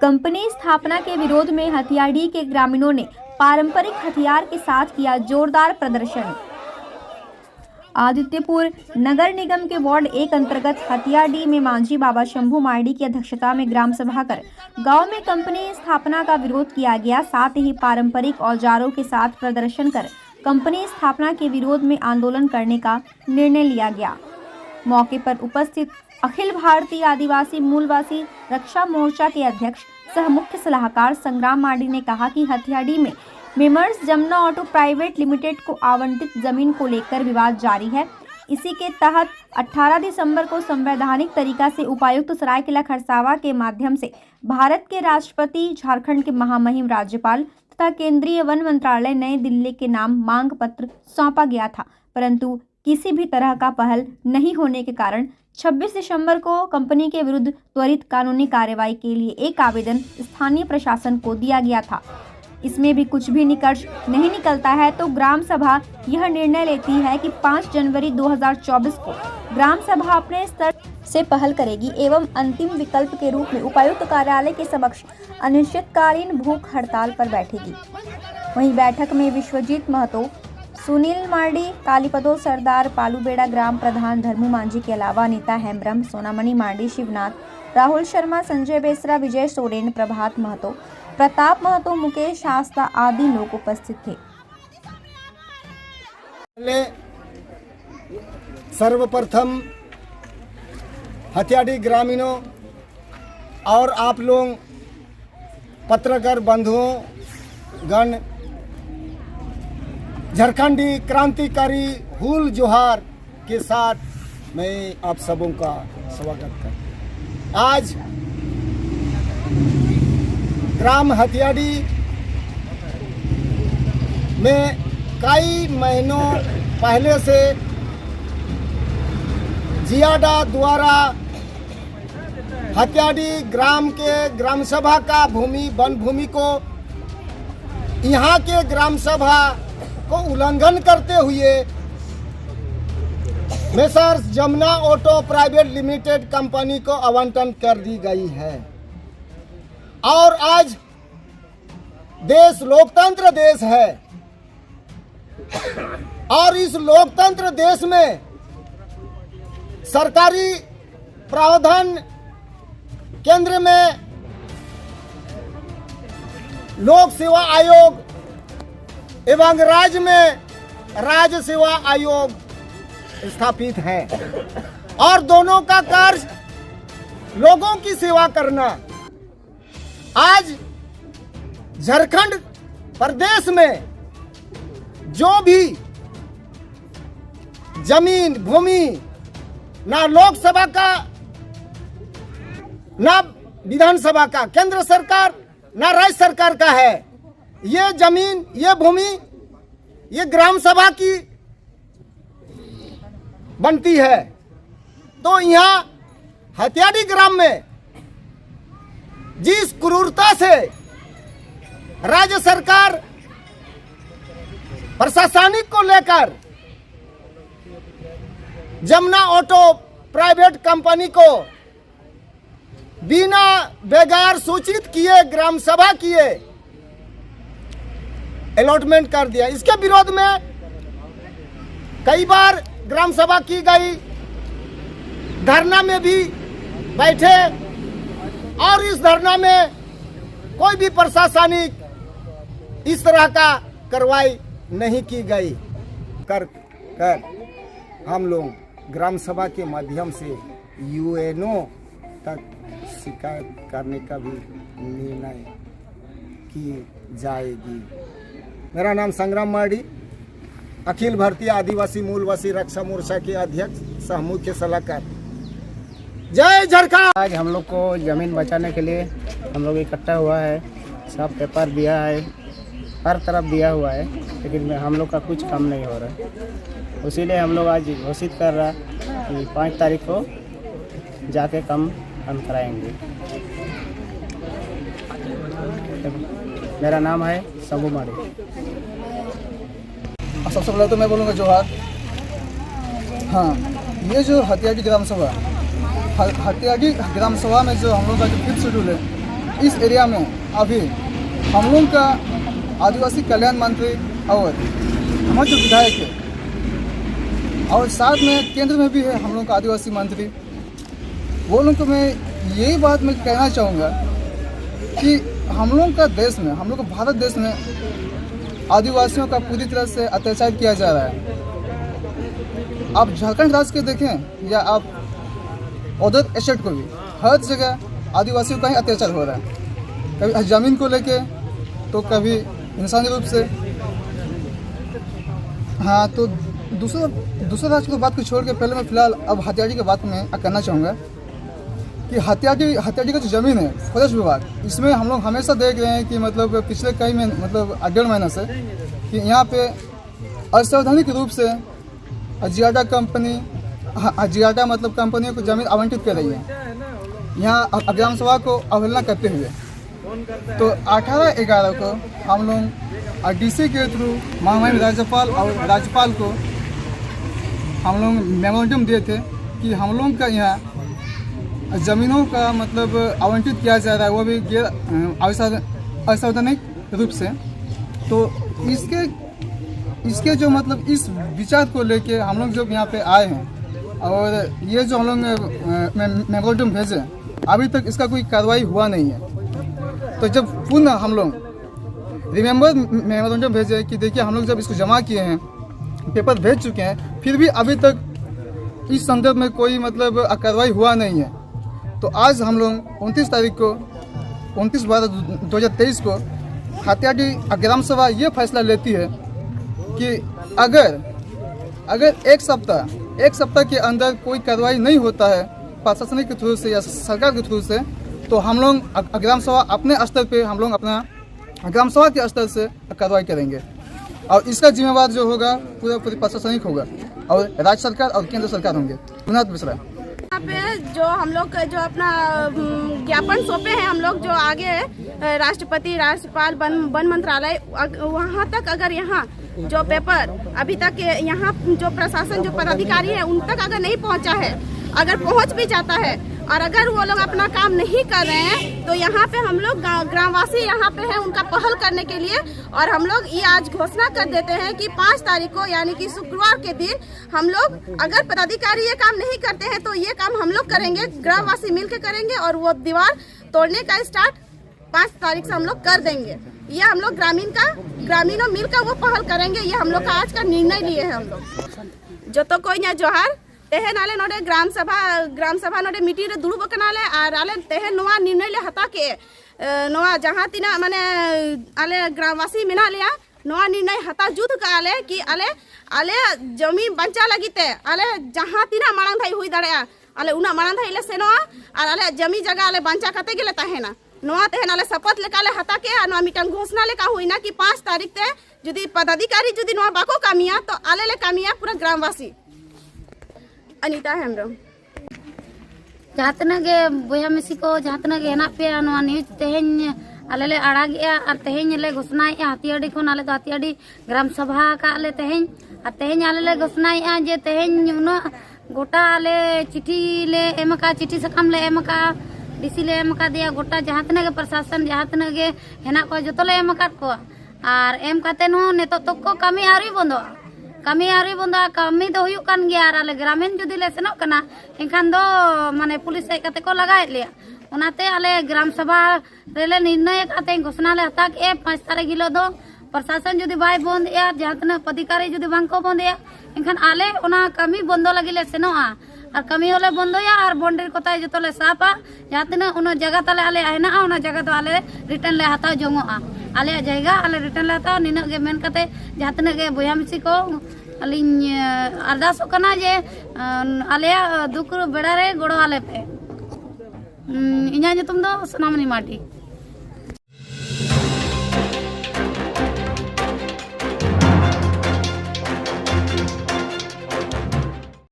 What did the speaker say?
Company स्थापना के विरोध में हथियारडीह के ग्रामीणों ने पारंपरिक हथियार के साथ किया जोरदार प्रदर्शन। आदित्यपुर नगर निगम के वार्ड 1 अंतर्गत हथियारडीह में मांझी बाबा शंभू मार्डी की अध्यक्षता में ग्राम सभा कर गांव में कंपनी स्थापना का विरोध किया गया। साथ ही पारंपरिक औजारों के साथ प्रदर्शन कर कंपनी स्थापना के विरोध में आंदोलन करने का निर्णय लिया गया। मौके पर उपस्थित अखिल भारतीय आदिवासी मूलवासी रक्षा मोर्चा के अध्यक्ष सह मुख्य सलाहकार संग्राम मार्डी ने कहा कि हथियारडीह में मेमर्स जमुना ऑटो प्राइवेट लिमिटेड को आवंटित जमीन को लेकर विवाद जारी है। इसी के तहत 18 दिसंबर को संवैधानिक तरीका से उपायुक्त सरायकेला खरसावा के माध्यम से भारत के राष्ट्रपति, झारखंड के महामहिम राज्यपाल तथा केंद्रीय वन मंत्रालय नई दिल्ली के नाम मांग पत्र सौंपा गया था, परंतु किसी भी तरह का पहल नहीं होने के कारण 26 दिसंबर को कंपनी के विरुद्ध त्वरित कानूनी कार्रवाई के लिए एक आवेदन स्थानीय प्रशासन को दिया गया था। इसमें भी कुछ भी निष्कर्ष नहीं निकलता है तो ग्राम सभा यह निर्णय लेती है कि 5 जनवरी 2024 को ग्राम सभा अपने स्तर से पहल करेगी एवं अंतिम विकल्प के रूप में उपायुक्त कार्यालय के समक्ष अनिश्चितकालीन भूख हड़ताल पर बैठेगी। वहीं बैठक में विश्वजीत महतो, सुनील मार्डी, कालीपदो सरदार, पालूबेड़ा ग्राम प्रधान धर्मू मांझी के अलावा अनीता हेम्ब्रम, सोनामणि मार्डी, शिवनाथ, राहुल शर्मा, संजय बेसरा, विजय सोरेन, प्रभात महतो, प्रताप महतो, मुकेश आस्था आदि लोग उपस्थित थे। सर्वप्रथम हथियारडीह ग्रामीणों और आप लोग पत्रकार बंधुओं गण झारखंडी क्रांतिकारी हुल जोहार के साथ मैं आप सबों का स्वागत करता हूँ। आज ग्राम हथियारडीह में कई महीनों पहले से जियाडा द्वारा हथियारडीह ग्राम के ग्राम सभा का भूमि वन भूमि को यहाँ के ग्राम सभा को उल्लंघन करते हुए messrs Jamuna auto private limited company को आवंटन कर दी गई है। और आज देश लोकतंत्र देश है और इस लोकतंत्र देश में सरकारी प्रावधान केंद्र में लोक सेवा आयोग एवं राज्य में राज्य सेवा आयोग स्थापित है और दोनों का कार्य लोगों की सेवा करना। आज झारखंड प्रदेश में जो भी जमीन भूमि ना लोकसभा का ना विधानसभा का, केंद्र सरकार ना राज्य सरकार का है, ये जमीन ये भूमि ये ग्राम सभा की बनती है। तो यहाँ हथियारडीह ग्राम में जिस क्रूरता से राज्य सरकार प्रशासनिक को लेकर जमुना ऑटो प्राइवेट कंपनी को बिना बेगार सूचित किए ग्राम सभा किए अलॉटमेंट कर दिया। इसके विरोध में कई बार ग्राम सभा की गई, धरना में भी बैठे और इस धरना में कोई भी प्रशासनिक इस तरह का कार्रवाई नहीं की गई। कर हम लोग ग्राम सभा के माध्यम से यूएनओ तक शिकायत करने का भी निर्णय की जाएगी। मेरा नाम संग्राम मार्डी, अखिल भारतीय आदिवासी मूलवासी रक्षा मोर्चा के अध्यक्ष सह मुख्य सलाहकार। जय झारखंड। आज हम लोग को ज़मीन बचाने के लिए हम लोग इकट्ठा हुआ है, सब पेपर दिया है, हर तरफ दिया हुआ है, लेकिन हम लोग का कुछ काम नहीं हो रहा है। इसीलिए हम लोग आज घोषित कर रहा कि 5 तारीख को जाके काम हम कराएंगे। मेरा नाम है शंभू मार्डी। सबसे पहले तो मैं बोलूँगा जोहार। हाँ, ये जो हथियारडीह ग्राम सभा में जो हम लोग का जो 5th शेड्यूल है, इस एरिया में अभी हम लोग का आदिवासी कल्याण मंत्री और हमारे जो विधायक है और साथ में केंद्र में भी है हम लोग का आदिवासी मंत्री, वो लोग को मैं यही बात मैं कहना चाहूँगा कि हम लोग का देश में, हम लोग का भारत देश में आदिवासियों का पूरी तरह से अत्याचार किया जा रहा है। आप झारखंड राज्य के देखें या आप अदर स्टेट को भी, हर जगह आदिवासियों का ही अत्याचार हो रहा है, कभी ज़मीन को लेके तो कभी इंसानी रूप से। हाँ, तो दूसरा राज्य की बात को छोड़ के पहले मैं फिलहाल अब हथियारी की बात में करना चाहूँगा कि हथियारी का जो ज़मीन है फॉरेस्ट विभाग, इसमें हम लोग हमेशा देख रहे हैं कि मतलब पिछले कई महीने मतलब 1.5 महीना से कि यहाँ पे असावधानिक रूप से अजियाडा कंपनी, अजियाडा मतलब कंपनियों को ज़मीन आवंटित कर रही है यहाँ ग्राम सभा को अवहेलना करते हुए। तो 18/11 को हम लोग DC के थ्रू महामहिम राज्यपाल और राज्यपाल को हम लोग मेमोरेंडम दिए थे कि हम लोग का यहाँ ज़मीनों का मतलब आवंटित किया जा रहा है, वो भी गैर असावधानिक रूप से। तो इसके जो मतलब इस विचार को लेके हम लोग जब यहाँ पे आए हैं और ये जो हम लोग मेमोरेंडम भेजे, अभी तक इसका कोई कार्रवाई हुआ नहीं है। तो जब पुनः हम लोग रिमेंबर मेमोरेंडम भेजे कि देखिए हम लोग जब इसको जमा किए हैं, पेपर भेज चुके हैं, फिर भी अभी तक इस संदर्भ में कोई मतलब कार्रवाई हुआ नहीं है। तो आज हम लोग 29/12/2023 को हथियाडी ग्राम सभा ये फैसला लेती है कि अगर एक सप्ताह के अंदर कोई कार्रवाई नहीं होता है प्रशासनिक के थ्रू से या सरकार के थ्रू से, तो हम लोग ग्राम सभा अपने स्तर पे हम लोग अपना ग्राम सभा के स्तर से कार्रवाई करेंगे और इसका जिम्मेवार जो होगा पूरा प्रशासनिक होगा और राज्य सरकार और केंद्र सरकार होंगे। गुरुनाथ मिश्रा। यहाँ पे जो हम लोग जो अपना ज्ञापन सौंपे हैं, हम लोग जो आगे राष्ट्रपति, राज्यपाल, वन मंत्रालय, वहाँ तक अगर यहाँ जो पेपर अभी तक यहाँ जो प्रशासन जो पदाधिकारी है उन तक अगर नहीं पहुँचा है, अगर पहुँच भी जाता है और अगर वो लोग अपना काम नहीं कर रहे हैं, तो यहाँ पे हम लोग ग्रामवासी यहाँ पे हैं उनका पहल करने के लिए। और हम लोग ये आज घोषणा कर देते हैं कि 5 तारीख को यानी कि शुक्रवार के दिन हम लोग, अगर पदाधिकारी ये काम नहीं करते हैं तो ये काम हम लोग करेंगे, ग्रामवासी मिलकर करेंगे और वो दीवार तोड़ने का स्टार्ट 5 तारीख से हम लोग कर देंगे। ये हम लोग ग्रामीणों मिलकर वो पहल करेंगे। ये हम लोग का आज का निर्णय लिए हैं हम लोग। जो तो कोई ना जोहार तेहन आले नोडे ग्राम सभा नोडे मीटिंग रे दुड़ुब कनाले और आले तेहन नोआ निर्णय ले हता के नोआ जहाँ तीना माने आले ग्रामवासी मेना लिया नोआ निर्णय हता जुद का आले कि आले जमीन बंचा लगीते आले जहाँ तीना मांग धाई हुई दाड़े आले उना मांग धाई ले सेनोआ और आले जमी जगह आले बंचा कते गेले तहेना नोआ तेहन आले शपथ लेकाले हता के नोआ मिटन घोषणा लेका हुई ना कि 5 तारीख ते जुदी पदाधिकारी जुदी नोआ बाको कामिया तो आले ले कामिया पूरा ग्रामवासी। अनीता हेम्ब्रम। जहाँ तक बया मिसी को जहाँ तक हेना पे न्यूज तेहेन आले ले आड़ागे और तेहेन ले घोषणाए हथियाड़ी खन आले हथियाड़ी ग्राम सभा का आले तेहेन और तेहेन आले ले घोषणाए जे तेहेन उन गोटा आले चिट्ठी ले एम का चिट्ठी सकाम ले एम का DC ले एम का दिया गोटा जहाँ तक प्रशासन जहाँ तक हेना को जो ले एम का को और एम काते नो नेतो तक को कमी आरी बंदो कमी दो हुयुग कान गया आले ग्रामीण जुदी ले सेनोग कना एनखान दो माने पुलिस हेज काते को लगाएद लेया ओनाते आले ग्राम सभा रेले निर्णय काते घोषणा ले हता के 5 तारीख हिलो दो प्रशासन जुदी बाय बंद या जहाँ तक अधिकारी जुदी बांग को बंद या एनखान आले ओना कमी बंदो लगी ले सेनोआ और कमी होले बंदोया और बॉन्डरी कोताय जतो ले सापा जहाँ तक उन जगह ताले आले हेना ओना जगह तो आले रिटर्न ले हता जोंगोआ आले जगह आले रिटर्न ले हता निना गे मेन काते जहाँ तक बया मिसी को अलिंग अरदास कना जे आले दुख बेड़ा रे गोड़ो आले पे इन्या तुम दो सोनामणि माटी।